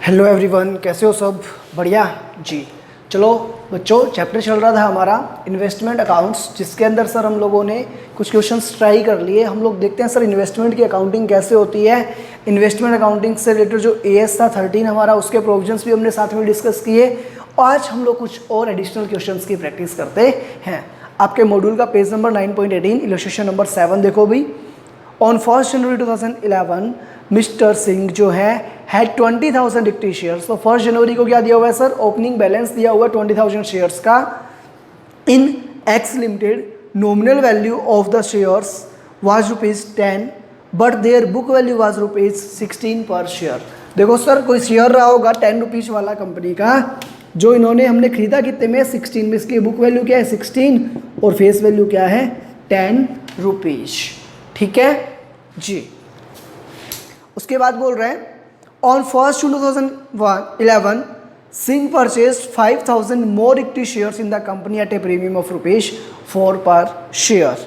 Hello everyone, कैसे हो सब? बढ़िया जी। चलो बच्चों, चैप्टर चल रहा था हमारा इन्वेस्टमेंट अकाउंट्स, जिसके अंदर सर हम लोगों ने कुछ क्वेश्चंस ट्राई कर लिए। हम लोग देखते हैं सर इन्वेस्टमेंट की अकाउंटिंग कैसे होती है। इन्वेस्टमेंट अकाउंटिंग से रिलेटेड जो एएस था 13 हमारा, उसके प्रोविजंस भी हमने साथ में डिस्कस किए। आज हम लोग कुछ और एडिशनल क्वेश्चंस की प्रैक्टिस करते हैं। आपके मॉड्यूल का पेज नंबर 9.18 इलस्ट्रेशन नंबर 7 देखो भी। ऑन 1 जनवरी 2011 मिस्टर सिंह जो है हैड 20,000 इक्विटी शेयर्स। तो 1 जनवरी को क्या दिया हुआ है सर? ओपनिंग बैलेंस दिया हुआ है 20,000 शेयर्स का in X limited. Nominal value of the shares was ₹10 but their book value was ₹16 per share. देखो सर, कोई शेयर रहा होगा ₹10 वाला कंपनी का, जो इन्होंने हमने खरीदा कितने में? 16 में। इसकी बुक वैल्यू क्या है? 16 और फेस वैल्यू क्या है? ₹10। ठीक है जी। उसके बाद बोल रहे हैं on 1 June 2011 Singh purchase 5,000 more equity shares in the company at a premium of ₹4 per share.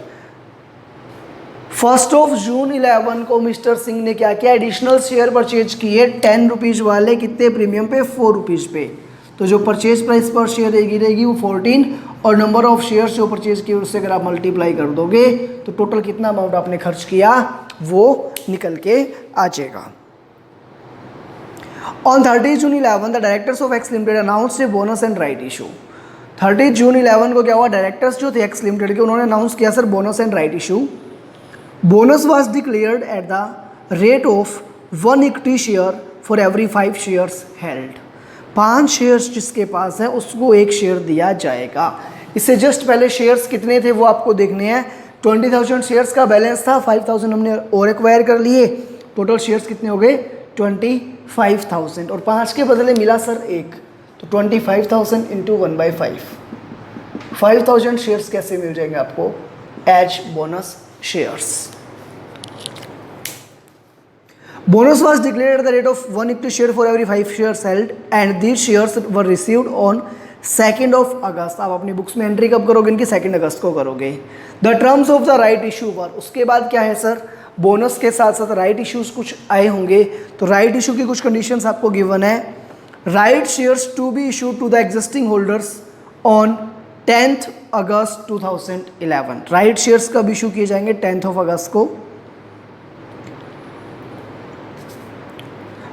1 जून 11 को मिस्टर सिंह ने क्या किया? एडिशनल शेयर परचेज किए ₹10 वाले, कितने प्रीमियम पे? ₹4 पे। तो जो परचेज प्राइस पर शेयर रहेगी वो 14, और नंबर ऑफ शेयर्स जो परचेज किए उससे अगर आप मल्टीप्लाई कर दोगे तो टोटल कितना अमाउंट आपने खर्च किया वो निकल के आ जाएगा। On 30 June 11 the directors of x limited announced a bonus and right issue. 30 जून 11 को क्या हुआ? डायरेक्टर्स जो थे एक्स लिमिटेड के, उन्होंने अनाउंस किया sir bonus and right issue. Bonus was declared at the rate of 1 equity share for every 5 shares held. 5 shares जिसके पास है उसको 1 शेयर दिया जाएगा। इससे जस्ट पहले शेयर्स कितने थे वो आपको देखने हैं। 20,000 शेयर्स का बैलेंस था, 5,000 हमने और एक्वायर कर लिए। टोटल शेयर्स कितने हो गए? 25,000, और 5 के बदले मिला सर 1, तो 25,000 इंटू 1/5। 5,000 शेयर्स कैसे मिल जाएंगे आपको? As bonus shares. Bonus was declared at the rate of 1 equity share for every 5 shares held, and these shares were received on 2nd of August। आप अपनी बुक्स में एंट्री कब करोगे? इनकी 2 अगस्त को करोगे। The terms of the right issue were, उसके बाद क्या है सर? बोनस के साथ साथ राइट इश्यूज कुछ आए होंगे, तो राइट इशू की कुछ कंडीशंस आपको गिवन है। Right shares to be issued to the existing holders on 10th August 2011। Right shares कब इशू किए जाएंगे? 10th अगस्त को।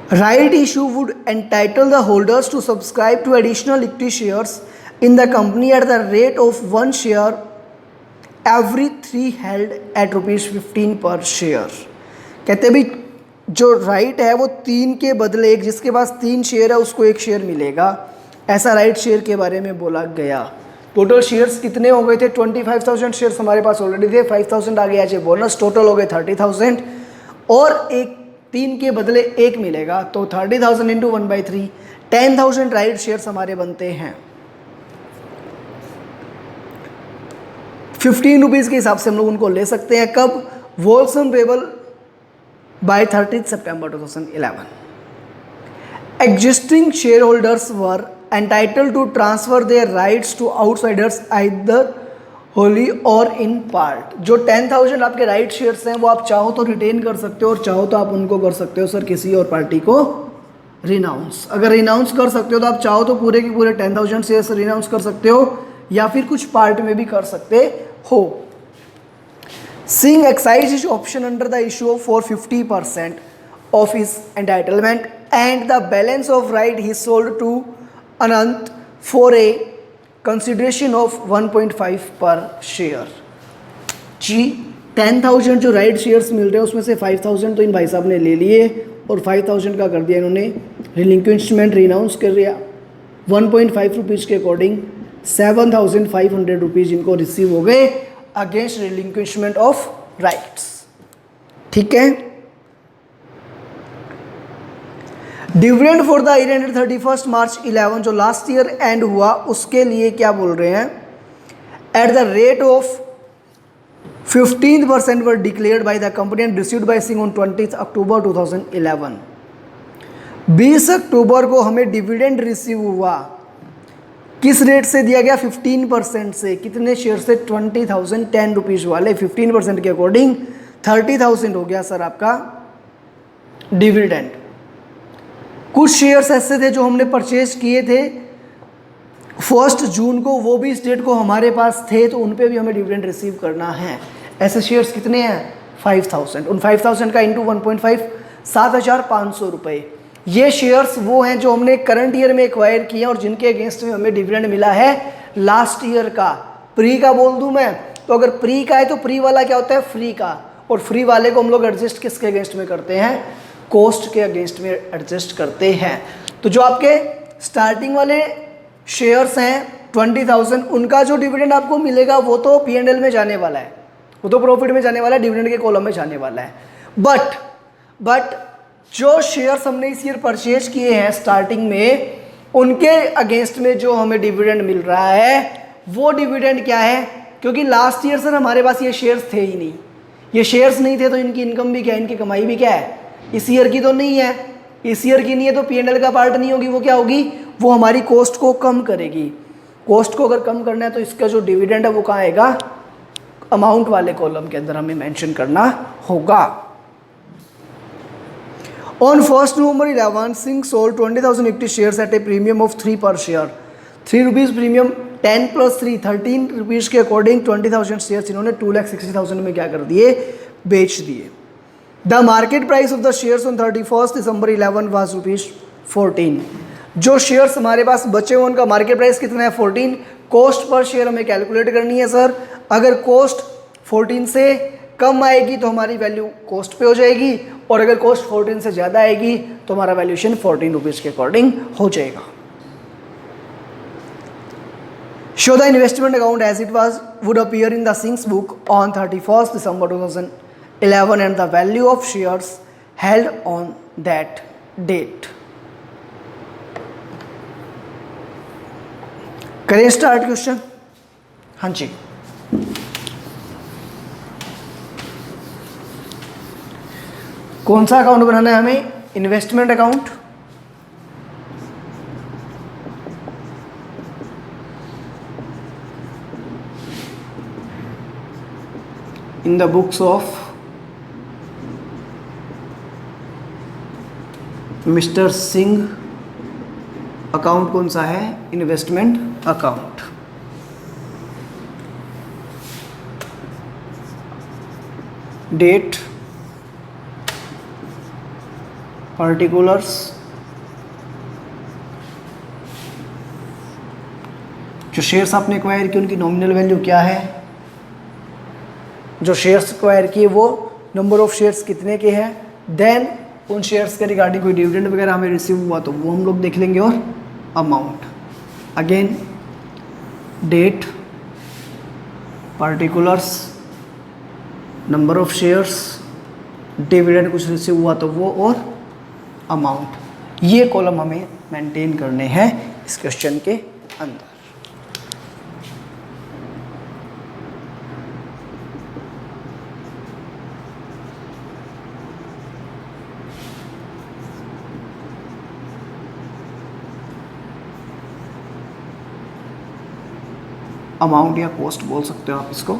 Right issue would entitle the holders to subscribe to additional equity shares in the company at the rate of 1 share every 3 held at ₹15 per share। कहते भी जो right है वो 3 के बदले 1, जिसके पास 3 शेयर है उसको 1 शेयर मिलेगा। ऐसा राइट शेयर के बारे में बोला गया। टोटल शेयर्स कितने हो गए थे? 25,000 शेयर्स हमारे पास ऑलरेडी थे, 5,000 आ गया है बोनस, टोटल हो गए 30,000, और एक 3 के बदले 1 मिलेगा, तो 30,000 इंटू 1/3, 10,000 राइट शेयर्स हमारे बनते हैं। ₹15 के हिसाब से हम लोग उनको ले सकते हैं। कब? वॉल्सन payable by 30 September 2011। Existing share holders were entitled to transfer their rights to outsiders either wholly or in part. जो 10,000 आपके राइट शेयर्स हैं वो आप चाहो तो रिटेन कर सकते हो, और चाहो तो आप उनको कर सकते हो सर किसी और पार्टी को रिनाउंस। अगर रिनाउंस कर सकते हो तो आप चाहो तो पूरे के पूरे 10,000 शेयर्स रिनाउंस कर सकते हो, या फिर कुछ पार्ट में भी कर सकते हो। Singh excise his option under the issue for 50% of his entitlement and the balance of right he sold to Anant for a consideration of 1.5 per share. जी, 10,000 जो राइट शेयर्स मिल रहे हैं उसमें से 5,000 तो इन भाई साहब ने ले लिए, और 5,000 का कर दिया इन्होंने रिलिंक्विशमेंट, रिनाउंस कर दिया। 1.5 रुपीज़ के अकॉर्डिंग 7,500 रुपीज़ इनको रिसीव हो गए अगेंस्ट रिलिंक्विशमेंट ऑफ राइट्स। ठीक है। Dividend for the year ended 31 मार्च 11, जो लास्ट ईयर एंड हुआ उसके लिए क्या बोल रहे हैं? At the rate of 15% were declared by the company and received by Singh on 20 अक्टूबर 2011। 20 अक्टूबर को हमें डिविडेंड रिसीव हुआ। किस रेट से दिया गया? 15% से। कितने शेयर से? 20,000, ₹10 वाले। 15% के अकॉर्डिंग 30,000 हो गया सर आपका डिविडेंड। कुछ शेयर्स ऐसे थे जो हमने परचेज किए थे 1 जून को, वो भी इस डेट को हमारे पास थे, तो उन पे भी हमें डिविडेंड रिसीव करना है। ऐसे शेयर्स कितने हैं? 5000। उन 5000 का इंटू 1.5 7,500 रुपये। ये शेयर्स वो हैं जो हमने करंट ईयर में एक्वायर किए और जिनके अगेंस्ट में हमें डिविडेंड मिला है लास्ट ईयर का। प्री का बोल दूं मैं, तो अगर प्री का है तो प्री वाला क्या होता है? फ्री का। और फ्री वाले को हम लोग एडजस्ट किसके अगेंस्ट में करते हैं? कॉस्ट के अगेंस्ट में एडजस्ट करते हैं। तो जो आपके स्टार्टिंग वाले शेयर्स हैं 20,000, उनका जो डिविडेंड आपको मिलेगा वो तो P&L में जाने वाला है, वो तो प्रॉफिट में जाने वाला है, डिविडेंड के कॉलम में जाने वाला है। बट जो शेयर्स हमने इस ईयर परचेज किए हैं स्टार्टिंग में, उनके अगेंस्ट में जो हमें डिविडेंड मिल रहा है वो डिविडेंड क्या है? क्योंकि लास्ट ईयर सर हमारे पास ये शेयर्स थे ही नहीं, ये शेयर्स नहीं थे तो इनकी इनकम भी क्या है, इनकी कमाई भी क्या है? इस ईयर की तो नहीं है, इस ईयर की नहीं है तो P&L का पार्ट नहीं होगी, वो क्या होगी? वो हमारी कॉस्ट को कम करेगी। कॉस्ट को अगर कम करना है तो इसका जो डिविडेंड है वो कहाँ आएगा? अमाउंट वाले कॉलम के अंदर हमें मेंशन करना होगा। On 1 November 11 Singh sold 20,000 equity shares at a premium of 3 पर शेयर। 3 रुपीज़ प्रीमियम, 10 + 3 13 रुपीज़ के अकॉर्डिंग 20,000 शेयर्स इन्होंने 2,60,000 में क्या कर दिए? बेच दिए। The market price of the shares on 31 December 11 was ₹14। जो शेयर्स हमारे पास बचे हुए उनका मार्केट प्राइस कितना है? 14। कॉस्ट पर शेयर हमें कैलकुलेट करनी है सर। अगर कॉस्ट 14 से कम आएगी तो हमारी वैल्यू कॉस्ट पे हो जाएगी, और अगर कॉस्ट 14 से ज़्यादा आएगी तो हमारा वैल्यूएशन 14 रुपीज़ के अकॉर्डिंग हो जाएगा। Show the investment account as it was would appear in the Singh's book on 31 December 2011 and the value of shares held on that date. करें स्टार्ट क्वेश्चन? हाँ जी। कौन सा अकाउंट बनाना है हमें? Investment account. In the books of mister Singh account कौन सा है? Investment account. डेट, पार्टिकुलर्स, जो शेयर्स आपने एक्वायर किए उनकी नॉमिनल वैल्यू क्या है, जो शेयर्स एक्वायर किए वो नंबर ऑफ शेयर्स कितने के हैं, देन उन शेयर्स के रिगार्डिंग कोई डिविडेंड वगैरह हमें रिसीव हुआ तो वो हम लोग देख लेंगे, और amount. Again date, particulars, number of shares, dividend कुछ रिसीव हुआ तो वो, और अमाउंट। ये कॉलम हमें मेंटेन करने हैं इस क्वेश्चन के अंदर। अमाउंट या कॉस्ट बोल सकते हो आप इसको।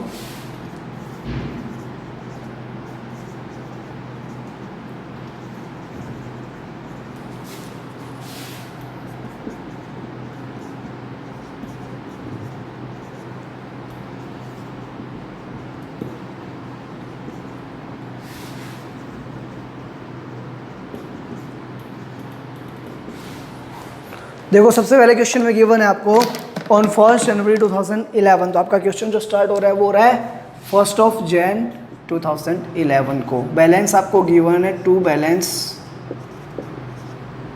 देखो सबसे पहले क्वेश्चन में गिवन है आपको ऑन 1 जनवरी 2011, तो आपका क्वेश्चन जो स्टार्ट हो रहा है वो हो रहा है 1 जनवरी 2011 को। बैलेंस आपको गिवन है, to balance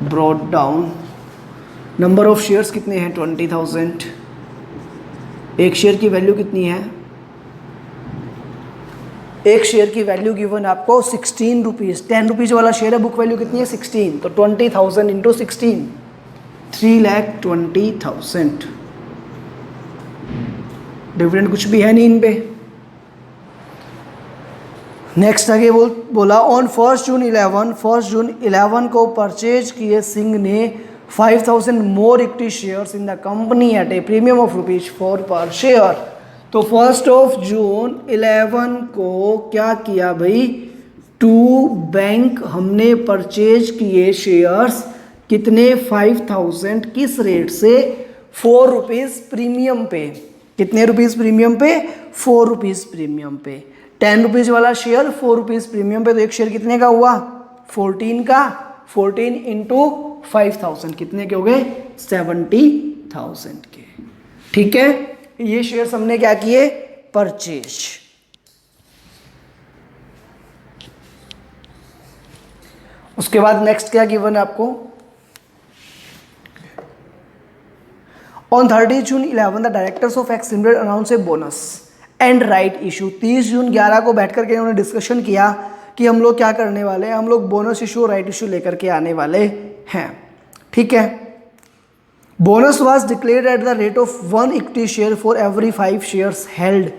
brought down. Number of shares कितने हैं? 20,000। एक शेयर की वैल्यू कितनी है? एक शेयर की वैल्यू गिवन आपको 16 रुपीज़। 10 रुपीज़ वाला शेयर है, बुक वैल्यू कितनी है? 16। तो 20,000 इंटू 16, 3,20,000। डिविडेंड कुछ भी है नहीं इन पे। नेक्स्ट आगे बोला ऑन 1 जून 11 को परचेज किए सिंह ने 5,000 more equity shares in the company at a premium of ₹4 per share. तो 1 जून 11 को क्या किया भाई? 2 बैंक हमने परचेज किए शेयर्स कितने 5000 किस रेट से 4 रुपीज़ प्रीमियम पे। कितने रुपीज़ प्रीमियम पे 4 रुपीज़ प्रीमियम पे। 10 रुपीज़ वाला शेयर 4 रुपीज़ प्रीमियम पे, तो एक शेयर कितने का हुआ 14 का। 14 इंटू 5000 कितने के हो गए 70,000 के। ठीक है, ये शेयर हमने क्या किए परचेज। उसके बाद नेक्स्ट क्या गिवन है आपको, on 30 June 11 the directors of x limited announce a bonus and right issue. 30 जून 11 को बैठ करके उन्होंने डिस्कशन किया कि हम लोग क्या करने वाले हैं, हम लोग बोनस इशू राइट इशू लेकर के आने वाले हैं। ठीक है, bonus was declared at the rate of 1 equity share for every 5 shares held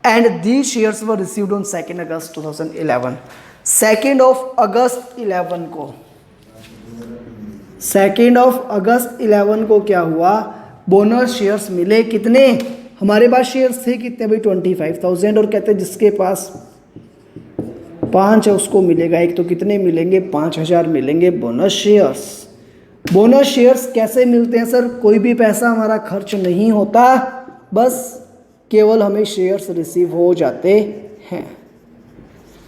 and these shares were received on 2 अगस्त 2011। 2 अगस्त 11 को 2 अगस्त 11 को क्या हुआ, बोनस शेयर्स मिले। कितने हमारे पास शेयर्स थे कितने भाई 25,000, और कहते हैं जिसके पास 5 है उसको मिलेगा एक, तो कितने मिलेंगे 5,000 मिलेंगे बोनस शेयर्स। बोनस शेयर्स कैसे मिलते हैं सर, कोई भी पैसा हमारा खर्च नहीं होता, बस केवल हमें शेयर्स रिसीव हो जाते हैं।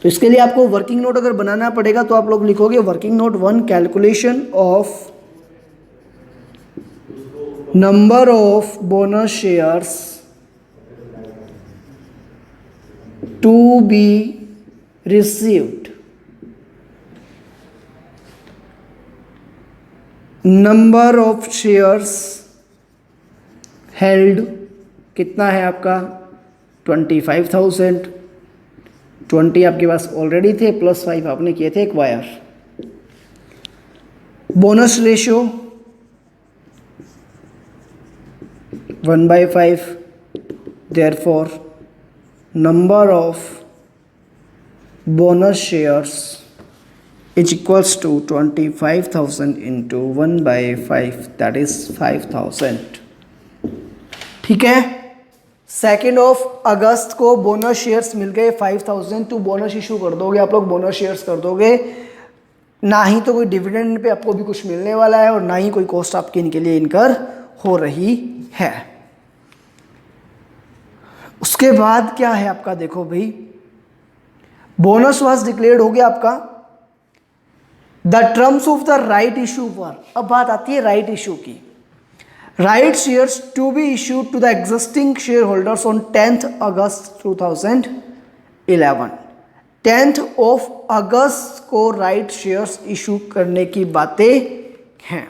तो इसके लिए आपको वर्किंग नोट अगर बनाना पड़ेगा तो आप लोग लिखोगे working note 1 calculation of number of bonus shares to be received, number of shares held कितना है आपका 25,000, 20 आपके पास ऑलरेडी थे प्लस 5 आपने किए थे acquire. Bonus ratio 1/5, therefore number of bonus shares is equals to 25,000 into 1/5 that is 5,000। ठीक है, 2 अगस्त को बोनस शेयर्स मिल गए 5,000, तो बोनस इशू कर दोगे आप लोग, बोनस शेयर्स कर दोगे, ना ही तो कोई डिविडेंड पे आपको भी कुछ मिलने वाला है और ना ही कोई कॉस्ट आपके इनके लिए इनकर हो रही है। उसके बाद क्या है आपका, देखो भाई बोनस वाज डिक्लेयर्ड हो गया आपका, the terms of the right issue पर। अब बात आती है राइट इशू की। Right shares to be issued to the existing share holders on 10 August 2011। 10 August को राइट शेयर्स इशू करने की बातें हैं।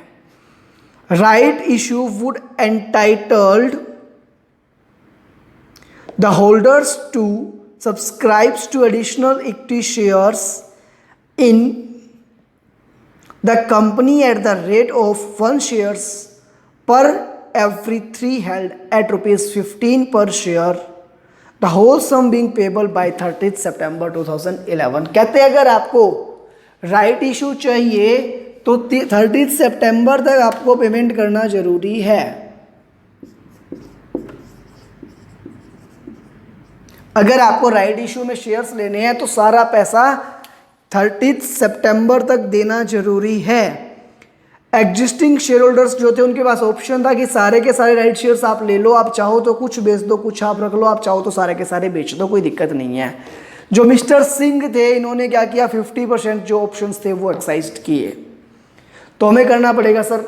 Right issue would entitled the holders to subscribes to additional equity shares in the company at the rate of 1 shares per every 3 held at ₹15 per share, the whole sum being payable by 30th September 2011। कहते हैं अगर आपको right issue चाहिए तो 30 सितंबर तक आपको payment करना जरूरी है। अगर आपको राइट इशू में शेयर्स लेने हैं तो सारा पैसा 30 सितंबर तक देना जरूरी है। एग्जिस्टिंग शेयर होल्डर्स जो थे उनके पास ऑप्शन था कि सारे के सारे राइट शेयर्स आप ले लो, आप चाहो तो कुछ बेच दो, कुछ आप रख लो, आप चाहो तो सारे के सारे बेच दो, कोई दिक्कत नहीं है। जो मिस्टर सिंह थे इन्होंने क्या किया 50% जो ऑप्शंस थे वो एक्साइज किए। तो हमें करना पड़ेगा sir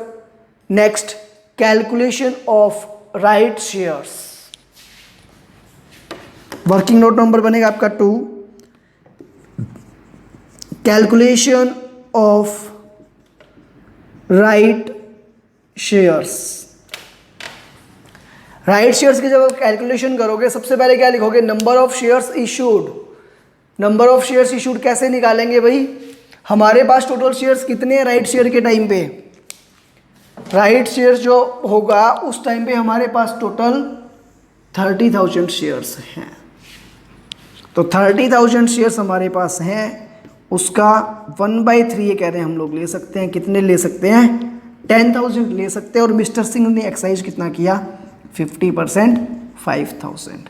next calculation of right shares. Working note number बनेगा आपका 2, calculation of right shares. Right shares की जब आप कैलकुलेशन करोगे सबसे पहले क्या लिखोगे, number of shares issued. Number of shares issued कैसे निकालेंगे भाई, हमारे पास टोटल शेयर्स कितने हैं राइट शेयर के टाइम पे, राइट शेयर्स जो होगा उस टाइम पे हमारे पास टोटल 30,000 शेयर्स हैं। तो 30,000 शेयर्स हमारे पास हैं, उसका 1/3 ये कह रहे हैं हम लोग ले सकते हैं। कितने ले सकते हैं 10,000 ले सकते हैं। और मिस्टर सिंह ने एक्साइज कितना किया 50% 5,000।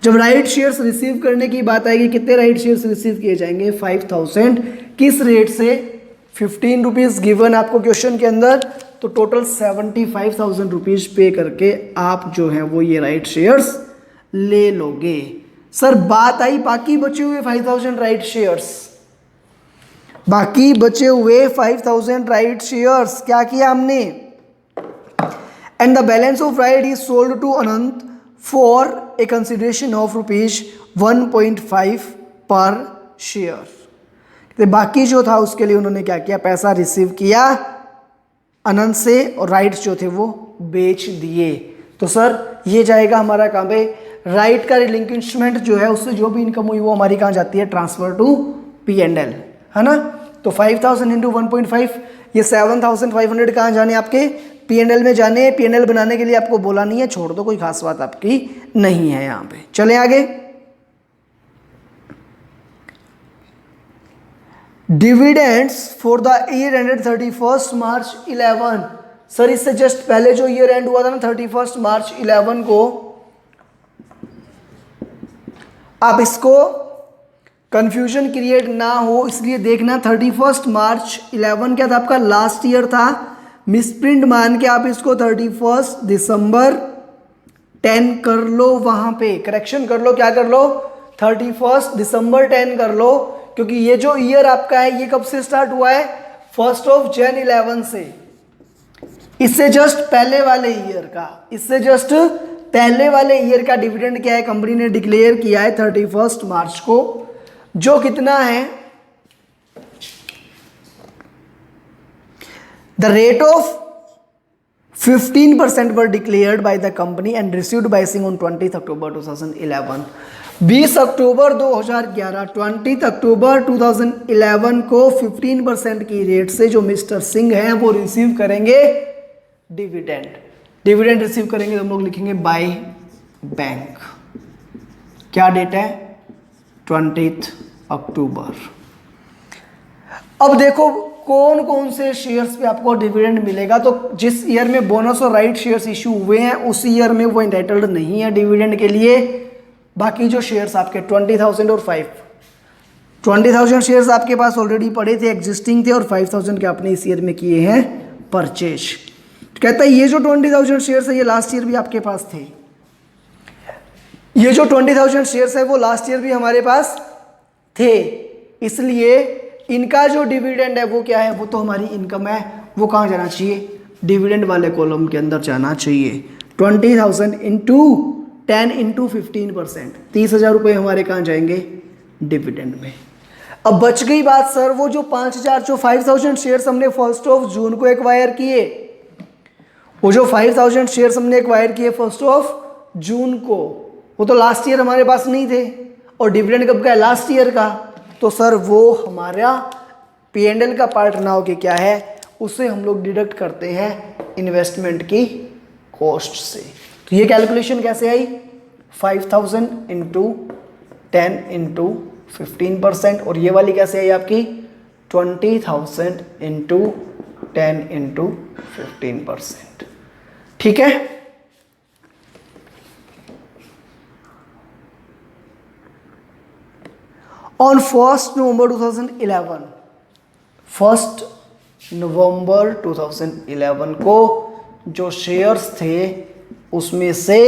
जब राइट शेयर्स रिसीव करने की बात आएगी कितने राइट शेयर्स रिसीव किए जाएंगे 5,000। किस रेट से 15 रुपीज़ गिवन आपको क्वेश्चन के अंदर, तो टोटल 75,000 रुपीज़ पे करके आप जो है वो ये राइट शेयर्स ले लोगे। सर बात आई बाकी बचे हुए 5,000 राइट शेयर्स, बाकी बचे हुए 5,000 राइट शेयर्स क्या किया हमने, and the balance of right is sold to Anant for a consideration of ₹1.5 per share. तो बाकी जो था उसके लिए उन्होंने क्या किया, पैसा रिसीव किया अनंत से और राइट्स जो थे वो बेच दिए। तो सर ये जाएगा हमारा कहाँ पे, राइट का रिलिंक्विशमेंट जो है उससे जो भी इनकम हुई वो हमारी कहाँ जाती है, ट्रांसफर टू P&L, है ना। तो 5,000 इंटू 1.5, ये 7,500 कहाँ जाने आपके P&L में जाने। P&L बनाने के लिए आपको बोला नहीं है, छोड़ दो, कोई खास बात आपकी नहीं है यहाँ पे। चले आगे, dividends for the year ended 31 March 11। Sir इससे जस्ट पहले जो ईयर एंड हुआ था ना 31 मार्च 11 को, आप इसको कंफ्यूजन क्रिएट ना हो इसलिए देखना, 31 मार्च 11 क्या था आपका, लास्ट ईयर था। मिसप्रिंट मान के आप इसको 31 दिसंबर 10 कर लो, वहां पे करेक्शन कर लो, क्या कर लो, 31 दिसंबर 10 कर लो, क्योंकि ये जो ईयर आपका है ये कब से स्टार्ट हुआ है, 1 जनवरी 11 से। इससे जस्ट पहले वाले ईयर का, इससे जस्ट पहले वाले ईयर का डिविडेंड क्या है, कंपनी ने डिक्लेयर किया है 31 मार्च को, जो कितना है, the rate of 15% were declared by the company and received by Singh on 20th October 2011। 20 अक्टूबर 2011, 20 अक्टूबर 2011 को 15% की रेट से जो मिस्टर सिंह हैं वो रिसीव करेंगे डिविडेंड। डिविडेंड रिसीव करेंगे तो हम लोग लिखेंगे बाय बैंक। क्या डेट है, 20 अक्टूबर। अब देखो कौन कौन से शेयर्स पे आपको डिविडेंड मिलेगा, तो जिस ईयर में बोनस और राइट शेयर्स इशू हुए हैं उस ईयर में वो एंटाइटल्ड नहीं है डिविडेंड के लिए। बाकी जो शेयर्स आपके 20,000 और 20,000 शेयर्स आपके पास ऑलरेडी पड़े थे, एग्जिस्टिंग थे, और 5,000 के आपने इस ईयर में किए हैं परचेज। तो कहता है ये जो 20,000 शेयर्स है ये लास्ट ईयर भी आपके पास थे, ये जो 20,000 शेयर्स है वो लास्ट ईयर भी हमारे पास थे, इसलिए इनका जो डिविडेंड है वो क्या है, वो तो हमारी इनकम है, वो कहाँ जाना चाहिए, डिविडेंड वाले कॉलम के अंदर जाना चाहिए। 20,000 इंटू 10 इंटू 15%, 30,000 रुपये हमारे कहाँ जाएंगे, डिविडेंड में। अब बच गई बात सर वो जो 5,000 शेयर्स हमने 1 जून को एक्वायर किए, वो जो 5,000 शेयर्स हमने एक्वायर किए 1 जून को, वो तो लास्ट ईयर हमारे पास नहीं थे, और डिविडेंड कब का है, लास्ट ईयर का। तो सर वो हमारा P&L का पार्ट ना हो के क्या है, उसे हम लोग डिडक्ट करते हैं इन्वेस्टमेंट की कॉस्ट से। तो ये कैलकुलेशन कैसे आई, 5,000 इंटू 10 इंटू 15%, और ये वाली कैसे आई आपकी 20,000 इंटू 10 इंटू 15%। ठीक है, ऑन 1 नवंबर 2011 को जो शेयर्स थे उसमें से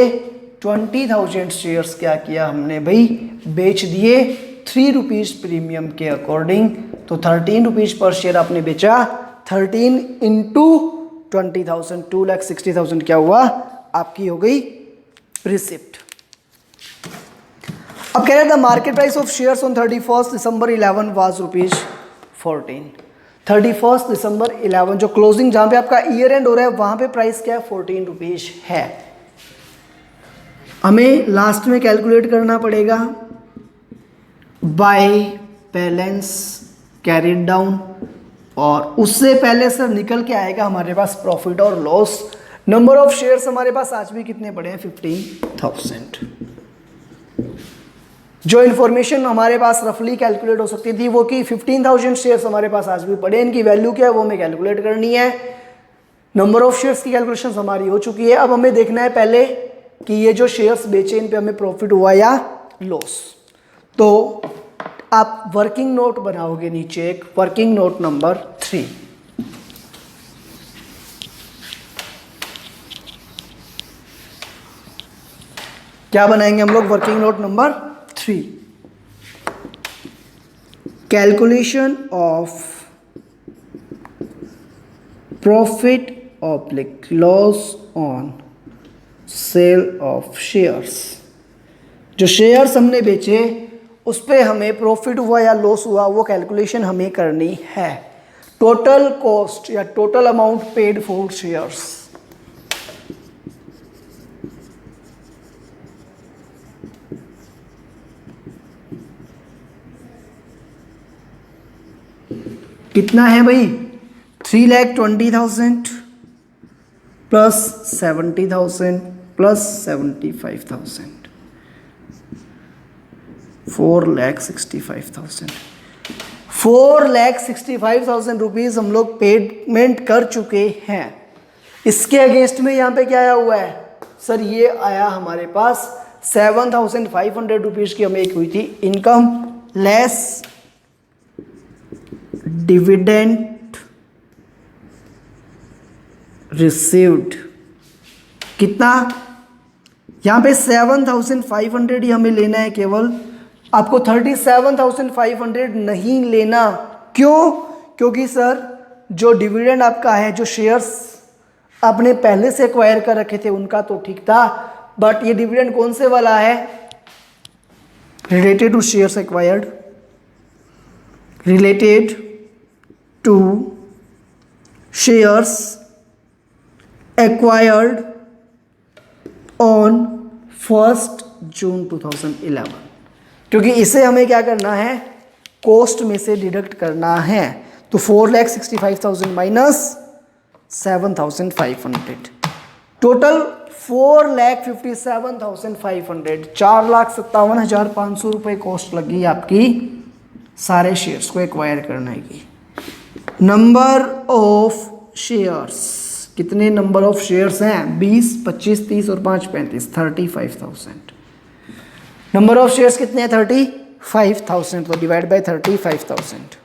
20,000 शेयर्स क्या किया हमने भाई, बेच दिए 3 रुपीज़ प्रीमियम के अकॉर्डिंग। तो 13 रुपीज़ पर शेयर आपने बेचा, 13 इंटू 20,000, 2,60,000 क्या हुआ आपकी हो गई रिसिप्ट। अब कह रहे थे market price of shares on 31 December 11 was ₹14। 31 December 11 जो क्लोजिंग जहां पे आपका ईयर एंड हो रहा है वहां पे प्राइस क्या है, 14 रुपीज है। हमें लास्ट में कैलकुलेट करना पड़ेगा बाय बैलेंस कैरिड डाउन, और उससे पहले सर निकल के आएगा हमारे पास प्रॉफिट और लॉस। नंबर ऑफ शेयर्स हमारे पास आज भी कितने पड़े हैं, 15,000। जो इन्फॉर्मेशन हमारे पास रफली कैलकुलेट हो सकती थी वो कि 15,000 शेयर्स हमारे पास आज भी पड़े, इनकी वैल्यू क्या है वो हमें कैलकुलेट करनी है। नंबर ऑफ शेयर्स की कैलकुलेशन हमारी हो चुकी है, अब हमें देखना है पहले कि ये जो शेयर्स बेचे इन पे हमें प्रॉफिट हुआ या लॉस। तो आप वर्किंग नोट बनाओगे नीचे, एक वर्किंग नोट नंबर 3। 3। क्या बनाएंगे हम लोग? Working note number 3, calculation of profit oblique loss on sale of shares. जो शेयर्स हमने बेचे उस पे हमें प्रॉफिट हुआ या लॉस हुआ वो कैलकुलेशन हमें करनी है। टोटल कॉस्ट या total amount paid for shares. कितना है भाई? 3,20,000 प्लस 70,000 प्लस 75,000, 4,65,000। 4,65,000 रुपीज़ हम लोग पेमेंट कर चुके हैं। इसके अगेंस्ट में यहाँ पे क्या आया हुआ है सर? ये आया हमारे पास 7,500 रुपीज़ की हमें एक हुई थी इनकम लेस डिविडेंड रिसीव्ड। कितना? यहाँ पे 7,500 ही हमें लेना है केवल, आपको 37,500 नहीं लेना। क्यों? क्योंकि सर जो डिविडेंड आपका है, जो शेयर्स आपने पहले से एक्वायर कर रखे थे उनका तो ठीक था, बट ये डिविडेंड कौन से वाला है? Related to shares acquired, related to shares acquired on 1 June 2011। क्योंकि इसे हमें क्या करना है? कॉस्ट में से डिडक्ट करना है। तो 4,65,000 माइनस 7,500, टोटल 4,57,500, 4,57,500 रुपये कॉस्ट लगी आपकी सारे शेयर्स को एक्वायर करने की। नंबर ऑफ शेयर्स, कितने नंबर ऑफ शेयर्स हैं? 20, 25, 30 और 5, 35, 35,000। नंबर ऑफ शेयर्स कितने हैं? 35,000, तो डिवाइड बाय 35,000।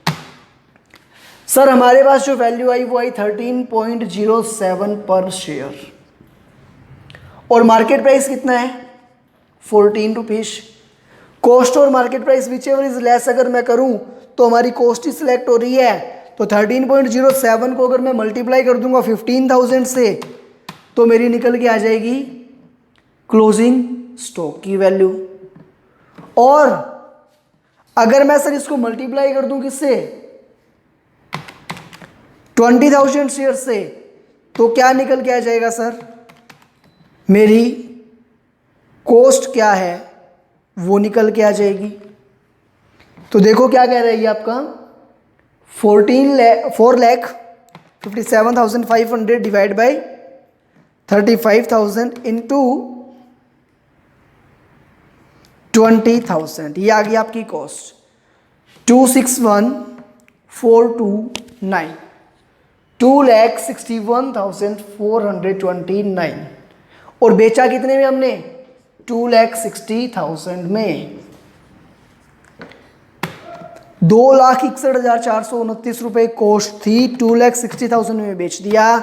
सर हमारे पास जो वैल्यू आई वो आई 13.07 पर शेयर, और मार्केट प्राइस कितना है? 14 रुपीज। कॉस्ट और market price which ever is less अगर मैं करूं तो हमारी कॉस्ट ही सिलेक्ट हो रही है। तो 13.07 को अगर मैं मल्टीप्लाई कर दूंगा 15,000 से तो मेरी निकल के आ जाएगी क्लोजिंग स्टॉक की वैल्यू। और अगर मैं सर इसको मल्टीप्लाई कर दूं किससे? 20,000 शेयर से, तो क्या निकल के आ जाएगा सर? मेरी कॉस्ट क्या है वो निकल के आ जाएगी। तो देखो क्या कह रहा है ये आपका 4,57,500 डिवाइड बाई 35,000 इंटू 20,000, ये आ गई आपकी कॉस्ट 261,429, 2,61,429। और बेचा कितने में हमने? 2,60,000 में। 2,61,429 रुपये कॉस्ट थी, 2,60,000 में बेच दिया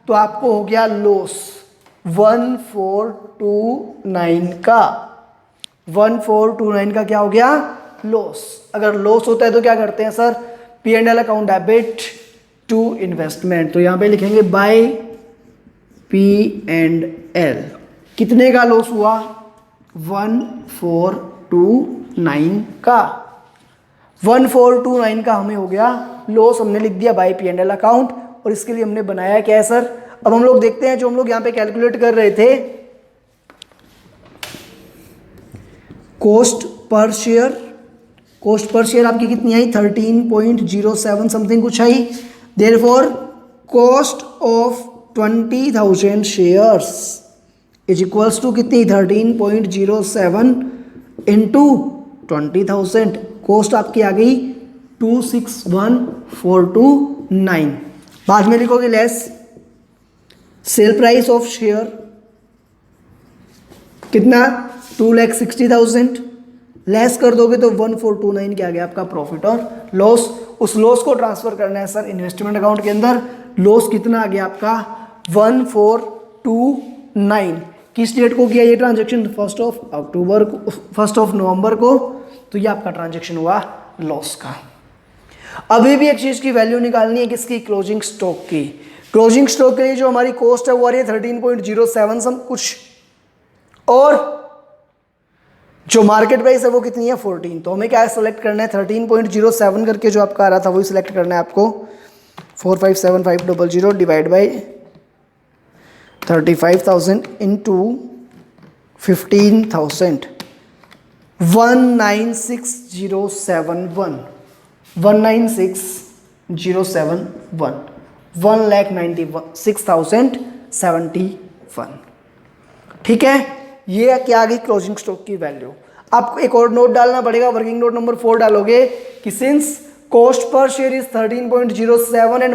तो आपको हो गया लॉस 1,429 का। 1,429 का क्या हो गया? लॉस। अगर लॉस होता है तो क्या करते हैं सर? P&L account debit to investment. तो यहाँ पे लिखेंगे बाय P&L। कितने का लॉस हुआ? 1,429 का। 1,429 का हमें हो गया लॉस, हमने लिख दिया बाय P&L अकाउंट। और इसके लिए हमने बनाया क्या है सर? अब हम लोग देखते हैं जो हम लोग यहाँ पे कैलकुलेट कर रहे थे, cost per share. Cost per share आपकी कितनी आई? 13.07 समथिंग कुछ आई। Therefore cost of 20,000 shares is equals to कितनी? 13.07 इंटू 20,000। कॉस्ट आपकी आ गई 261,429। बाद में लिखोगे less cell price of share कितना? 2,60,000 लेस कर दोगे तो 1,429 क्या आ गया आपका प्रॉफिट और लॉस। उस लॉस को ट्रांसफर करना है सर इन्वेस्टमेंट अकाउंट के अंदर। लॉस कितना आ गया आपका 1429। किस डेट को किया ये ट्रांजेक्शन? 1 अक्टूबर को, 1 नवंबर को। तो ये आपका ट्रांजेक्शन हुआ लॉस का। अभी भी एक चीज की वैल्यू निकालनी है, किसकी? क्लोजिंग स्टॉक की। क्लोजिंग स्टॉक के लिए जो हमारी कॉस्ट है वो आ रही है 13.07 सम कुछ, और जो मार्केट प्राइस है वो कितनी है 14। तो हमें क्या सेलेक्ट करना है 13.07 करके जो आपका आ रहा था वही सिलेक्ट करना है आपको। 457500 डिवाइड बाई 35,000 इंटू 15,000 196,071 196,071 1,96,071। ठीक है, ये क्या आ गई क्लोजिंग स्टॉक की वैल्यू। आपको एक और नोट डालना पड़ेगा, वर्किंग नोट नंबर 4 डालोगे कि since cost per share is 13.07 and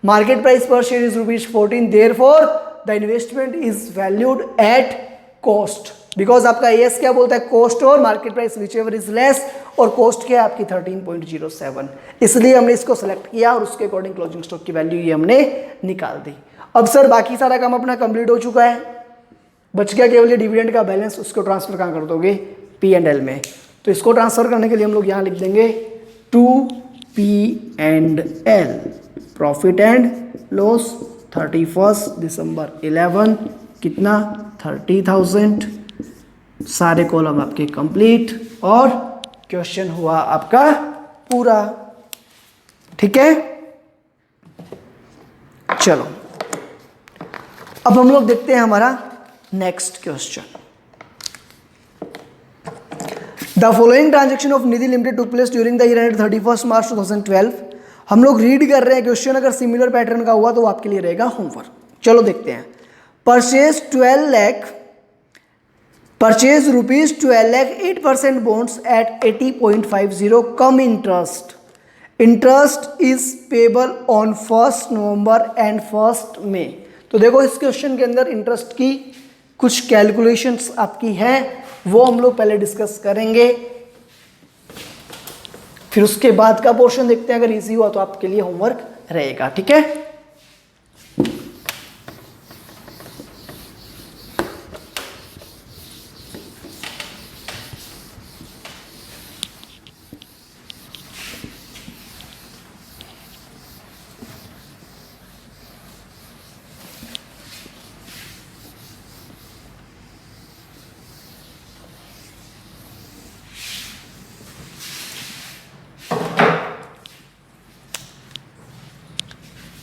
market price per share is ₹14, therefore the investment is valued at cost. Because आपका एएस क्या बोलता है? कॉस्ट और market price whichever is less, और कॉस्ट क्या है आपकी 13.07, इसलिए हमने इसको सेलेक्ट किया और उसके अकॉर्डिंग क्लोजिंग स्टॉक की वैल्यू ये हमने निकाल दी। अब सर बाकी सारा काम अपना कंप्लीट हो चुका है, बच गया केवल ये डिविडेंड का बैलेंस, उसको ट्रांसफर कहाँ कर दोगे? P&L में। तो इसको ट्रांसफर करने के लिए हम लोग यहाँ लिख देंगे to P&L, profit and loss 31 December 11 कितना 30,000। सारे कॉलम आपके कंप्लीट और क्वेश्चन हुआ आपका पूरा। ठीक है, चलो अब हम लोग देखते हैं हमारा next question. The following transaction of Nidhi limited took place during the year ended 31 मार्च 2012। हम लोग रीड कर रहे हैं क्वेश्चन, अगर सिमिलर पैटर्न का हुआ तो आपके लिए रहेगा होमवर्क। चलो देखते हैं। Purchase ₹12 lakh 8% bonds at 80.50 come interest. Interest is payable on 1 November and 1 मई। तो देखो इस क्वेश्चन के अंदर इंटरेस्ट की कुछ कैलकुलेशंस आपकी हैं, वो हम लोग पहले डिस्कस करेंगे, फिर उसके बाद का पोर्शन देखते हैं। अगर इजी हुआ तो आपके लिए होमवर्क रहेगा। ठीक है,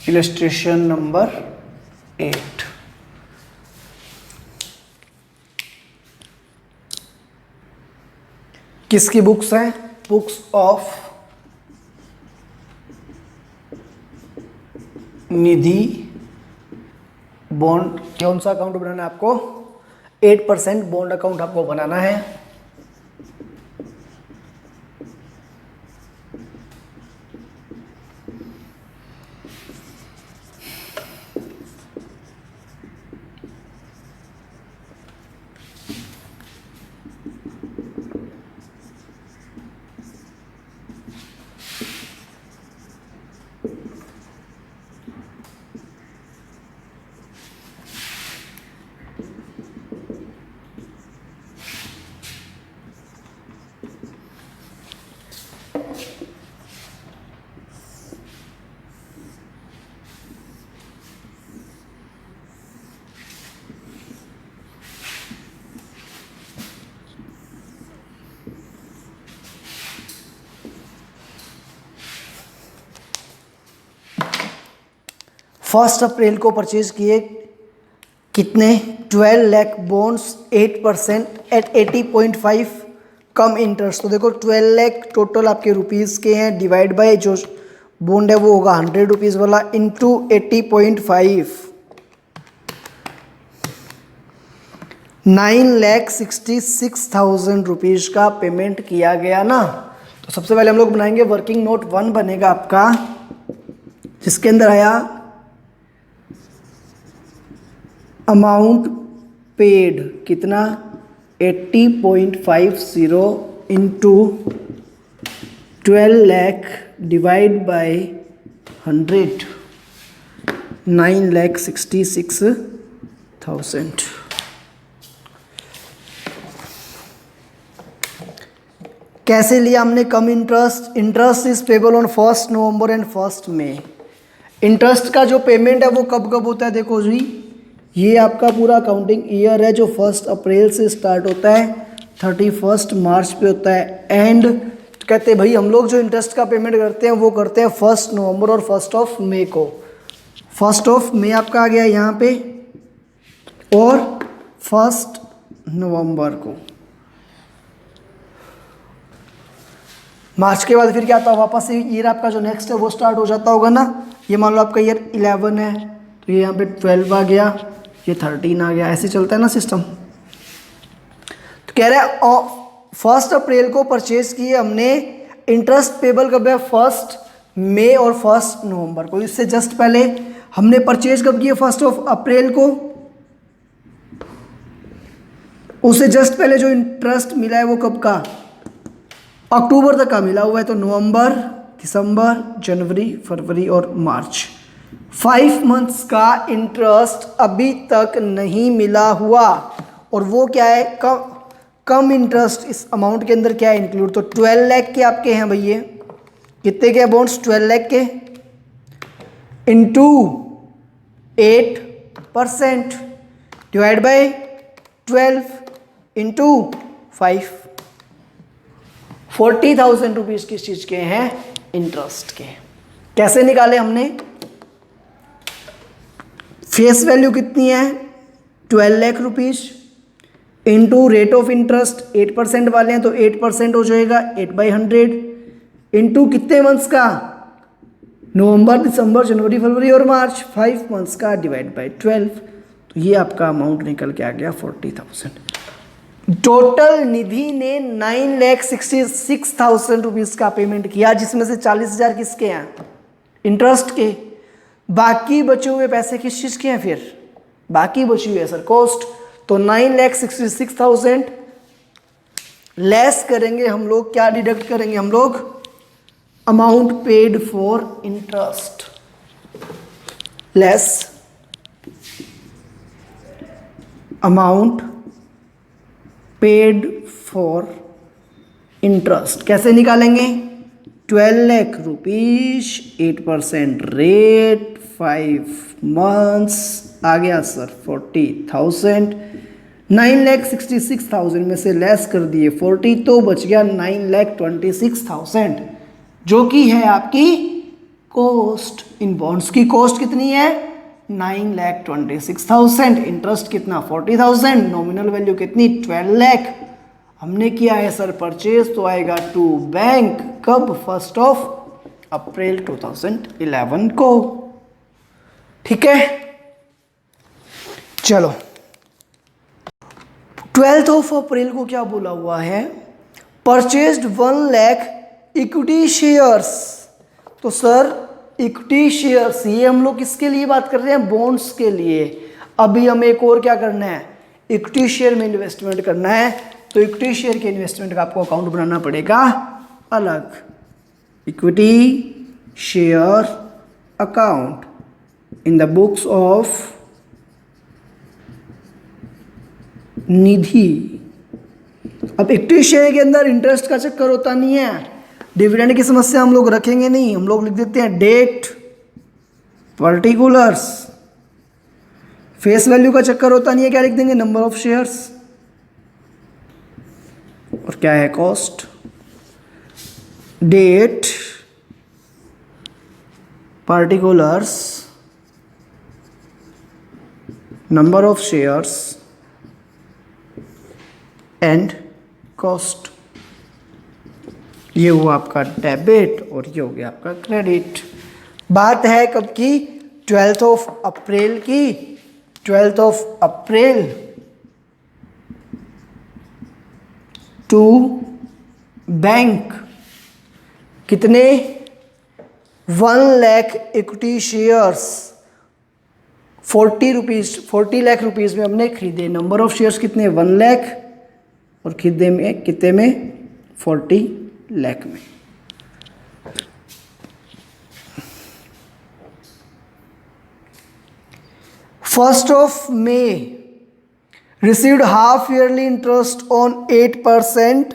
इलस्ट्रेशन नंबर 8। किसकी बुक्स हैं? Books of Nidhi bond. कौन सा अकाउंट बनाना है आपको? 8% बॉन्ड अकाउंट आपको बनाना है। फर्स्ट अप्रैल को परचेज किए कितने? 12 लाख बॉन्ड्स 8% एट 80.5 कम इंटरेस्ट। तो देखो 12 लाख टोटल आपके रुपीज़ के हैं, डिवाइड बाय जो बॉन्ड है वो होगा 100 रुपीज़ वाला इंटू 80.5, 9,66,000 रुपीज़ का पेमेंट किया गया ना। तो सबसे पहले हम लोग बनाएंगे वर्किंग नोट 1 बनेगा आपका, जिसके अंदर आया अमाउंट पेड कितना 80.50 इंटू 12 लाख डिवाइड बाय 100, 9,66,000। कैसे लिया हमने कम interest? Interest is payable on 1 November and 1 May. Interest का जो पेमेंट है वो कब कब होता है? देखो जी, ये आपका पूरा अकाउंटिंग ईयर है जो 1 अप्रैल से स्टार्ट होता है, 31 मार्च पे होता है। एंड कहते हैं भाई हम लोग जो इंटरेस्ट का पेमेंट करते हैं वो करते हैं 1 नवंबर और 1 मई को। 1 मई आपका आ गया यहाँ पे और 1 नवंबर को। मार्च के बाद फिर क्या आता है? वापस से ईयर आपका जो नेक्स्ट है वो स्टार्ट हो जाता होगा ना। ये मान लो आपका ईयर 11 है तो ये यहाँ पे 12 आ गया, ये 13 आ गया, ऐसे चलता है ना सिस्टम। तो कह रहा है 1 अप्रैल को परचेज किए हमने, इंटरेस्ट पेबल कब है? 1 मई और 1 नवंबर को। इससे जस्ट पहले हमने परचेज कब किए? 1 अप्रैल को। उससे जस्ट पहले जो इंटरेस्ट मिला है वो कब का? अक्टूबर तक का मिला हुआ है। तो नवंबर, दिसंबर, जनवरी, फरवरी और मार्च, 5 मंथ्स का इंटरेस्ट अभी तक नहीं मिला हुआ। और वो क्या है? कम इंटरेस्ट इस अमाउंट के अंदर क्या है इंक्लूड? तो 12 लाख के आपके हैं भैया। कितने के बॉन्ड्स? 12 लाख के into 8% divide by 12 into 5, 40,000 rupees किस चीज के हैं? इंटरेस्ट के। कैसे निकाले हमने? फेस वैल्यू कितनी है? 12 lakh rupees into rate of interest 8% वाले हैं तो 8% हो जाएगा 8/100 इंटू कितने मंथ्स का? नवंबर, दिसंबर, जनवरी, फरवरी और मार्च, 5 मंथ्स का डिवाइड बाय 12। तो ये आपका अमाउंट निकल के आ गया 40,000। टोटल निधि ने 9,66,000 रुपीज का पेमेंट किया, जिसमें से 40,000 किसके हैं? इंटरेस्ट के। बाकी बचे हुए पैसे किस चीज के हैं? फिर बाकी बची हुई है सर कॉस्ट। तो 9,66,000 लेस करेंगे हम लोग, क्या डिडक्ट करेंगे हम लोग? Amount paid for interest less amount paid for interest. कैसे निकालेंगे? 12 लाख रुपीज, 8% रेट, 5 मंथ्स, आ गया सर 40,000। 9,66,000 में से लेस कर दिए 40 तो बच गया 9,26,000 जो कि है आपकी कॉस्ट। इन बॉन्ड्स की कॉस्ट कितनी है? 9,26,000। इंटरेस्ट कितना? 40,000। नॉमिनल वैल्यू कितनी? 12 लाख। हमने किया है सर परचेज, तो आएगा टू बैंक कब? 1 अप्रैल 2011 को। ठीक है, चलो 12 अप्रैल को क्या बोला हुआ है? Purchased 1 lakh equity shares. तो सर इक्विटी शेयर्स ये हम लोग किसके लिए बात कर रहे हैं? बॉन्ड्स के लिए। अभी हमें एक और क्या करना है? इक्विटी शेयर में इन्वेस्टमेंट करना है। तो इक्विटी शेयर के इन्वेस्टमेंट का आपको अकाउंट बनाना पड़ेगा अलग, equity share account in the books of Nidhi. अब इक्विटी शेयर के अंदर इंटरेस्ट का चक्कर होता नहीं है, डिविडेंड की समस्या हम लोग रखेंगे नहीं, हम लोग लिख देते हैं डेट पर्टिकुलर्स। फेस वैल्यू का चक्कर होता नहीं है, क्या लिख देंगे? Number of shares. और क्या है? Cost. Date particulars, number of shares and cost. ये हुआ आपका डेबिट और ये हो गया आपका क्रेडिट। बात है कब की? 12 अप्रैल की। 12 अप्रैल टू बैंक कितने? 1 lakh equity shares 40 lakh rupees में हमने खरीदे। नंबर ऑफ शेयर्स कितने? 1 लाख और खरीदे में कितने में? 40 लाख में। 1st of May received half yearly interest on 8%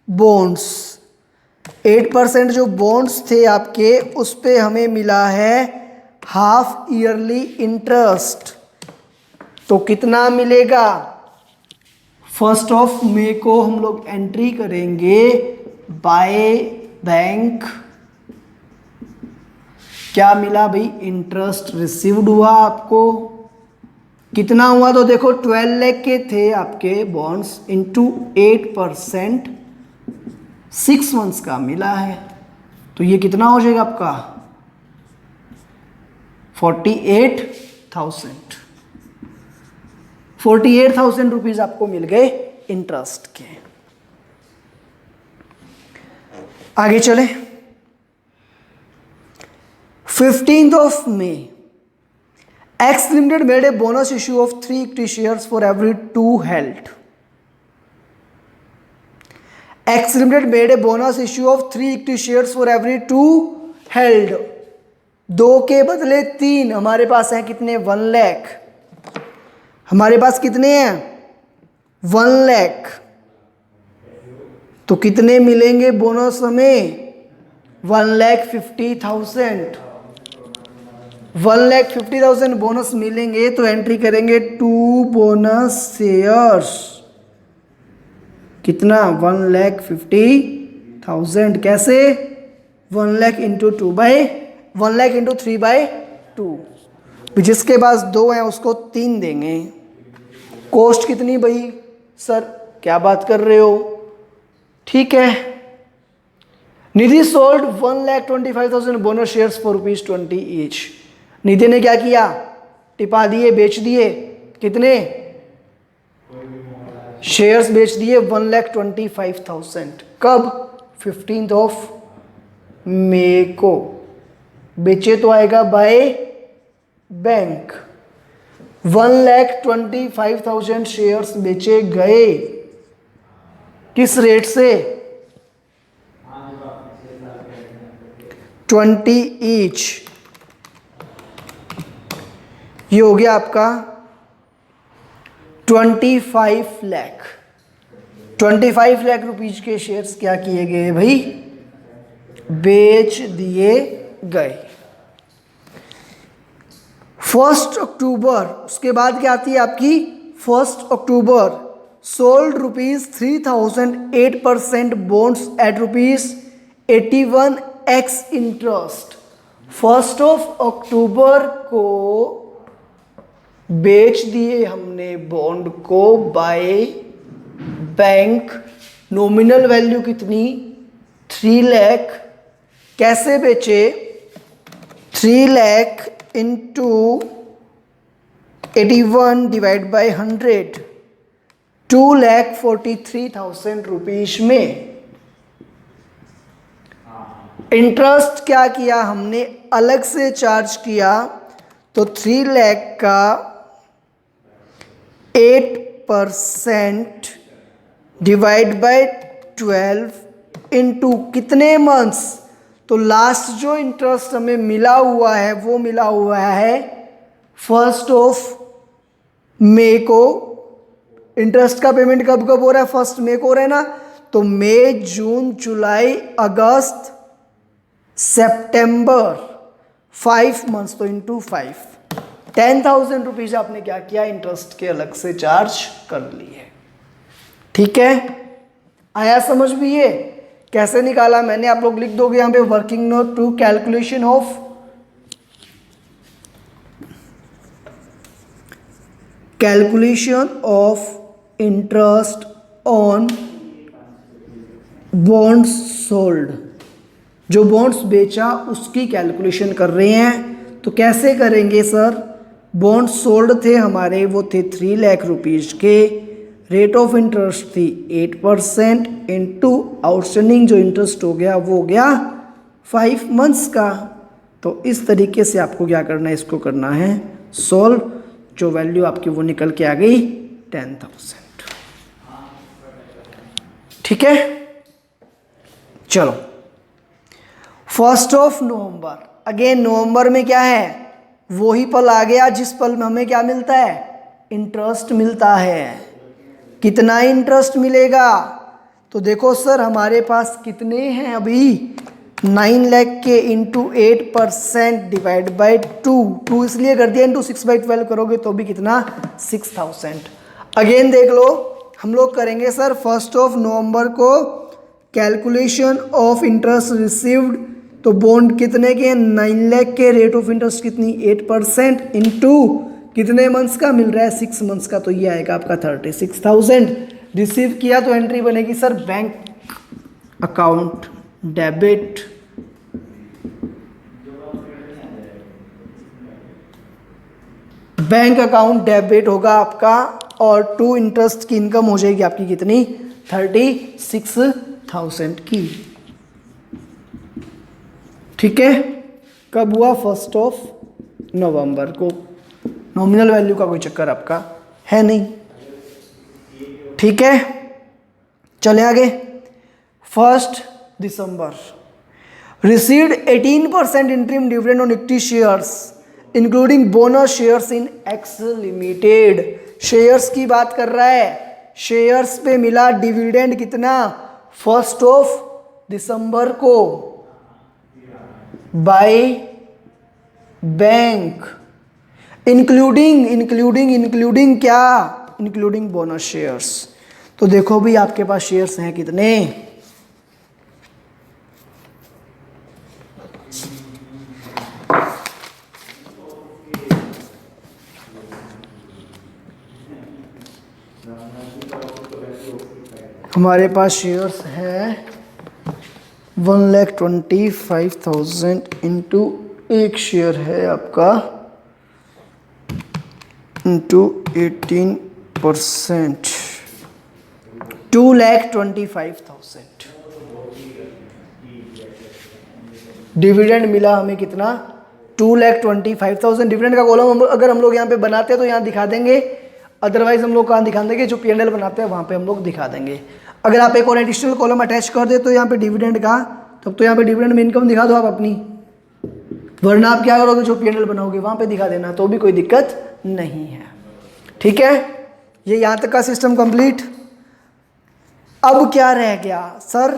bonds. 8% जो बॉन्ड्स थे आपके उस पे हमें मिला है हाफ ईयरली इंटरेस्ट। तो कितना मिलेगा? 1st of May को हम लोग एंट्री करेंगे बाय बैंक। क्या मिला भाई? इंटरेस्ट रिसीव्ड हुआ आपको। कितना हुआ? तो देखो 12 लाख के थे आपके बॉन्ड्स इंटू 8% 6 मंथ्स का मिला है। तो ये कितना हो जाएगा आपका? 48,000। 48,000 रुपीज आपको मिल गए इंटरेस्ट के। आगे चले। 15th of May, X Limited made a bonus issue of 3 equity shares for every 2 held. X Limited made a bonus issue of 3 equity shares for every 2 held. 2 के बदले 3 हमारे पास है कितने? 1 लाख। हमारे पास कितने हैं? 1 लाख। तो कितने मिलेंगे बोनस हमें? 1,50,000। 1,50,000 बोनस मिलेंगे तो एंट्री करेंगे 2 बोनस शेयर्स। कितना? 1,50,000। कैसे? 1 लाख इंटू 3/2। जिसके पास 2 हैं उसको 3 देंगे। कॉस्ट कितनी भाई? सर क्या बात कर रहे हो? ठीक है। Nidhi sold 1,25,000 bonus shares for ₹20 each. Nidhi ने क्या किया? टिपा दिए, बेच दिए। कितने शेयर्स बेच दिए? 1,25,000। कब? 15th of May को। बेचे तो आएगा बाय बैंक। 1,25,000 शेयर्स बेचे गए। किस रेट से? 20 ईच। ये हो गया आपका 25 लाख। 25 लाख रुपीज के शेयर्स क्या किए गए भाई? बेच दिए गए। 1 अक्टूबर, उसके बाद क्या आती है आपकी? 1 October sold ₹3,000 8% bonds at ₹81x interest. 1 अक्टूबर को बेच दिए हमने बॉन्ड को बाय बैंक। नॉमिनल वैल्यू कितनी? 3 लाख। कैसे बेचे? 3 lakh into 81 divide by 100, 2,43,000 rupees में। इंटरेस्ट क्या किया हमने? अलग से चार्ज किया। तो 3 लाख का 8% डिवाइड बाय 12 इंटू कितने मंथ्स? तो लास्ट जो इंटरेस्ट हमें मिला हुआ है वो मिला हुआ है 1 मई को। इंटरेस्ट का पेमेंट कब कब हो रहा है? 1 मई को हो रहा है ना। तो मई, जून, जुलाई, अगस्त, सितंबर, 5 मंथ्स। तो इंटू 5, 10,000 रुपीज आपने क्या किया? इंटरेस्ट के अलग से चार्ज कर लिए। ठीक है, आया समझ भी? ये कैसे निकाला मैंने? आप लोग लिख दोगे यहां पे working note two calculation of interest on bonds sold. जो बॉन्ड्स बेचा उसकी कैलकुलेशन कर रहे हैं। तो कैसे करेंगे सर? बॉन्ड्स सोल्ड थे हमारे, वो थे 3 लाख रुपीज के। रेट ऑफ इंटरेस्ट थी 8% इंटू आउटस्टैंडिंग जो इंटरेस्ट हो गया वो हो गया 5 मंथ्स का। तो इस तरीके से आपको क्या करना है? इसको करना है सोल्व। जो वैल्यू आपकी वो निकल के आ गई 10,000। ठीक है, चलो 1 नवंबर। अगेन नवंबर में क्या है? वही पल आ गया जिस पल में हमें क्या मिलता है, इंटरेस्ट मिलता है। कितना इंटरेस्ट मिलेगा, तो देखो सर हमारे पास कितने हैं अभी 9 लाख के इंटू 8% डिवाइड बाई 2 इसलिए कर दिया, इंटू 6/12 करोगे तो भी कितना 6000। अगेन देख लो, हम लोग करेंगे सर 1 नवंबर को कैलकुलेशन ऑफ इंटरेस्ट रिसीव्ड, तो बॉन्ड कितने के 9 लाख के, रेट ऑफ इंटरेस्ट कितनी 8% इंटू कितने मंथ्स का मिल रहा है 6 मंथ्स का, तो ये आएगा आपका 36,000। रिसीव किया तो एंट्री बनेगी sir bank account debit, bank account debit होगा आपका, और 2 इंटरेस्ट की इनकम हो जाएगी आपकी कितनी 36,000 की। ठीक है, कब हुआ 1 नवंबर को। नॉमिनल वैल्यू का कोई चक्कर आपका है नहीं। ठीक है, चले आगे। 1 December received 18% interim dividend on equity shares including bonus shares in X limited. Shares की बात कर रहा है, शेयर्स पे मिला डिविडेंड कितना 1 दिसंबर को बाय बैंक, इंक्लूडिंग क्या, इंक्लूडिंग बोनस शेयर्स। तो देखो भी आपके पास शेयर्स हैं कितने, हमारे पास शेयर्स है 1,25,000 इंटू एक शेयर है आपका इंटू 18% 2,25,000। डिविडेंड मिला हमें कितना 2,25,000। डिविडेंड का कॉलम अगर हम लोग यहाँ पे बनाते हैं तो यहाँ दिखा देंगे, अदरवाइज हम लोग कहाँ दिखा देंगे, जो P&L बनाते हैं वहाँ पे हम लोग दिखा देंगे। अगर आप एक और एडिशनल कॉलम अटैच कर दे तो यहाँ पे डिविडेंड का, तब तो यहाँ पे डिविडेंड में इनकम दिखा दो आप अपनी, वरना आप क्या करोगे जो P&L बनाओगे वहाँ पे दिखा देना, तो भी कोई दिक्कत नहीं है। ठीक है, ये यहाँ तक का सिस्टम कंप्लीट। अब क्या रह गया सर,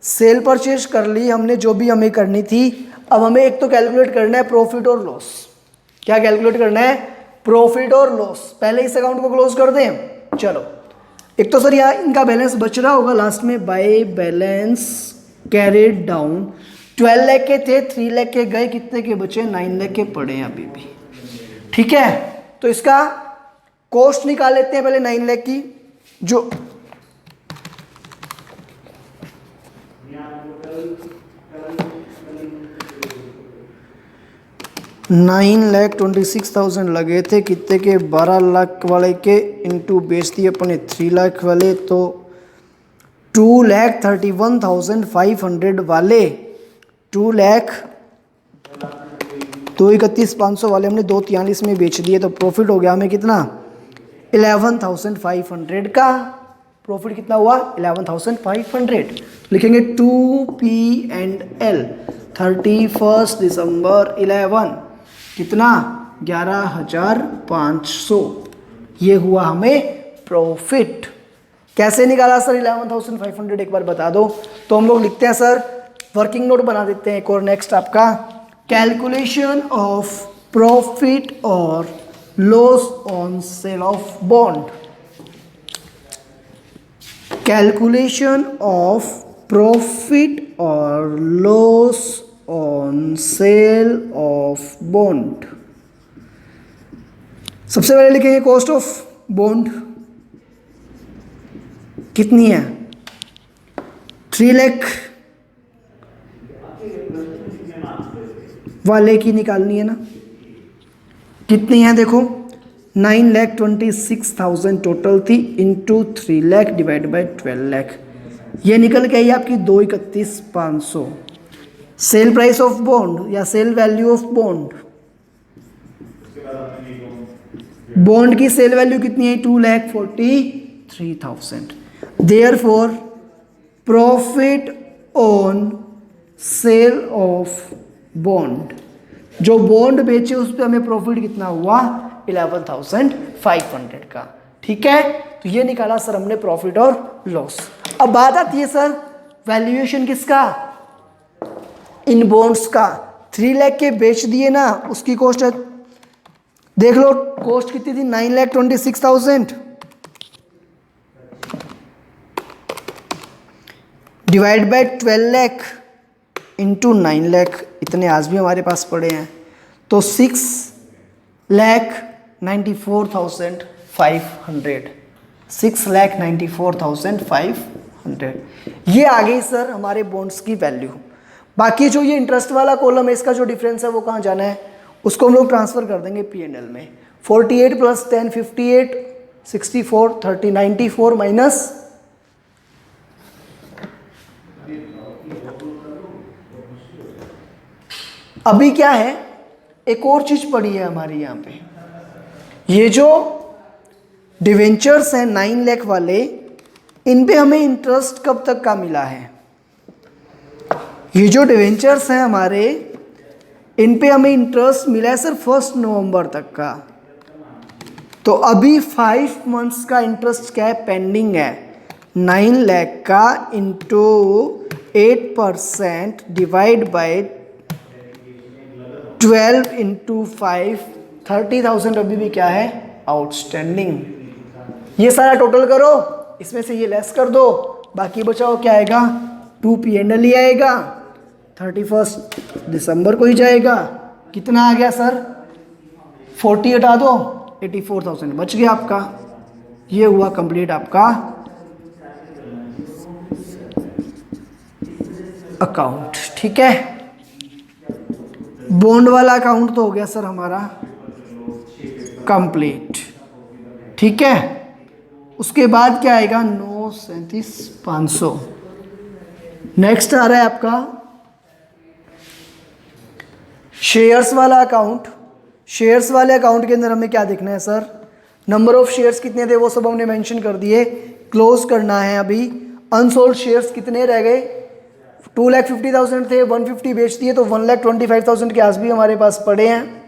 सेल परचेज कर ली हमने जो भी हमें करनी थी, अब हमें एक तो कैलकुलेट करना है प्रॉफिट और लॉस। क्या कैलकुलेट करना है, प्रॉफिट और लॉस। पहले इस अकाउंट को क्लोज कर दें। चलो, एक तो सर यहाँ इनका बैलेंस बच रहा होगा लास्ट में, by balance carried down 12 lakh के थे, 3 लाख के गए, कितने के बचे 9 लाख के पड़े हैं अभी भी। ठीक है, तो इसका कॉस्ट निकाल लेते हैं पहले 9 लाख की, जो 9,26,000 लगे थे, कितने के 12 लाख वाले के इंटू बेच दिए अपने 3 लाख वाले, तो 2,31,500 वाले 2,31,500 वाले हमने 2,43 में बेच दिए, तो प्रॉफिट हो गया हमें कितना 11,500 का। प्रॉफिट कितना हुआ 11,500। लिखेंगे 2P&L 31 दिसंबर 11 कितना 11,500, ये हुआ हमें प्रॉफिट। कैसे निकाला सर 11,500, एक बार बता दो। तो हम लोग लिखते हैं सर, वर्किंग नोट बना देते हैं एक और। नेक्स्ट आपका कैलकुलेशन ऑफ प्रॉफिट और loss on sale of bond. Calculation of profit और loss on sale of bond. सबसे पहले लिखेंगे कॉस्ट ऑफ बॉन्ड कितनी है 3 लाख वाले की निकालनी है ना, कितनी है देखो 9,26,000 टोटल थी into 3 lakh divide by 12 lakh, ये निकल के आई आपकी 2,31,500। सेल प्राइस ऑफ बॉन्ड या sale value of bond, bond की सेल वैल्यू कितनी है 2,43,000। Therefore profit on sale of bond जो बॉन्ड बेचे उस पर हमें प्रॉफिट कितना हुआ 11,500 का। ठीक है, तो ये निकाला सर हमने प्रॉफिट और लॉस। अब बात आती है सर वैल्यूएशन किसका, इन बॉन्ड्स का। 3 लाख के बेच दिए ना, उसकी कॉस्ट है, देख लो कॉस्ट कितनी थी 9,26,000 divide by 12 lakh into 9 lakh, इतने आज भी हमारे पास पड़े हैं, तो 6,94,500 6,94,500 ये आ गई सर हमारे बॉन्ड्स की वैल्यू। बाकी जो ये इंटरेस्ट वाला कॉलम है, इसका जो डिफरेंस है वो कहाँ जाना है, उसको हम लोग ट्रांसफर कर देंगे P&L में। 48 प्लस 10 58 64 30 94 माइनस अभी क्या है, एक और चीज पड़ी है हमारी यहाँ पे, ये जो डिवेंचर्स हैं 9 लाख वाले, इन पे हमें इंटरेस्ट कब तक का मिला है। ये जो डिवेंचर्स हैं हमारे, इन पे हमें इंटरेस्ट मिला है सर 1 नवंबर तक का। तो अभी 5 मंथ्स का इंटरेस्ट क्या है, पेंडिंग है। 9 लाख का इंटू 8% डिवाइड बाय 12 इंटू 5 30,000 अभी भी क्या है, आउटस्टैंडिंग। ये सारा टोटल करो, इसमें से ये लेस कर दो, बाकी बचाओ क्या आएगा, 2 P&L ही आएगा, 31 दिसंबर को ही जाएगा। कितना आ गया सर, 40 हटा दो, 84,000 बच गया आपका। ये हुआ कंप्लीट आपका अकाउंट। ठीक है, बॉन्ड वाला अकाउंट तो हो गया सर हमारा कंप्लीट। ठीक है, उसके बाद क्या आएगा, 9,37,500। नेक्स्ट आ रहा है आपका शेयर्स वाला अकाउंट। शेयर्स वाले अकाउंट के अंदर हमें क्या देखना है सर, नंबर ऑफ शेयर्स कितने थे वो सब हमने मेंशन कर दिए, क्लोज करना है। अभी अनसोल्ड शेयर्स कितने रह गए, 2,50,000 थे, 150 बेच दिए, तो 1,25,000 के आस भी हमारे पास पड़े हैं।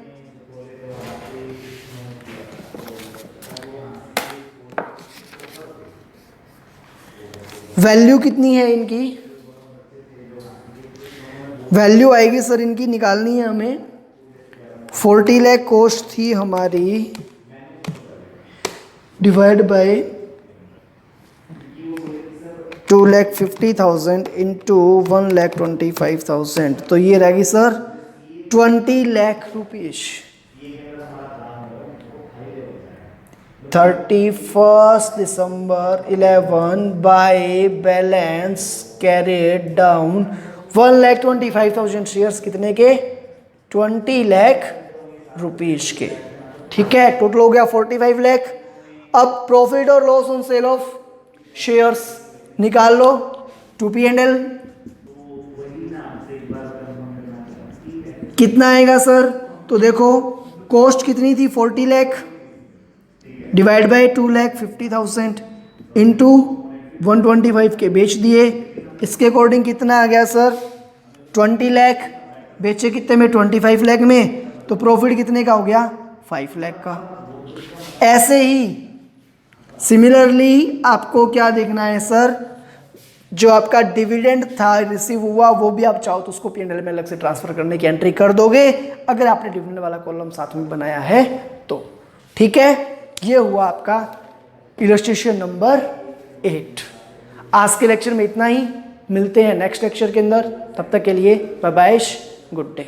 वैल्यू कितनी है इनकी, वैल्यू आएगी सर इनकी निकालनी है हमें। 40 लाख कॉस्ट थी हमारी, डिवाइड बाय 2,50,000 इंटू 1,25,000, तो ये रहेगी sir 20 lakh rupees. 31 December 11 by balance carried down 1,25,000 shares कितने के, 20 लाख रुपीज के। ठीक है, टोटल हो गया 45 लाख। अब प्रॉफिट और loss on sale of shares निकाल लो, 2 P&L कितना आएगा सर, तो देखो कॉस्ट कितनी थी 40 लाख डिवाइड बाय 2,50,000 इंटू 125 के बेच दिए, इसके अकॉर्डिंग कितना आ गया सर 20 लाख, बेचे कितने में 25 लाख में, तो प्रॉफिट कितने का हो गया 5 लाख का। ऐसे ही सिमिलरली आपको क्या देखना है सर, जो आपका डिविडेंड था रिसीव हुआ वो भी आप चाहो तो उसको P&L में अलग से ट्रांसफर करने की एंट्री कर दोगे, अगर आपने डिविडेंड वाला कॉलम साथ में बनाया है तो। ठीक है, ये हुआ आपका इलस्ट्रेशन नंबर 8। आज के लेक्चर में इतना ही, मिलते हैं नेक्स्ट लेक्चर के अंदर, तब तक के लिए बाय बाय, गुड डे।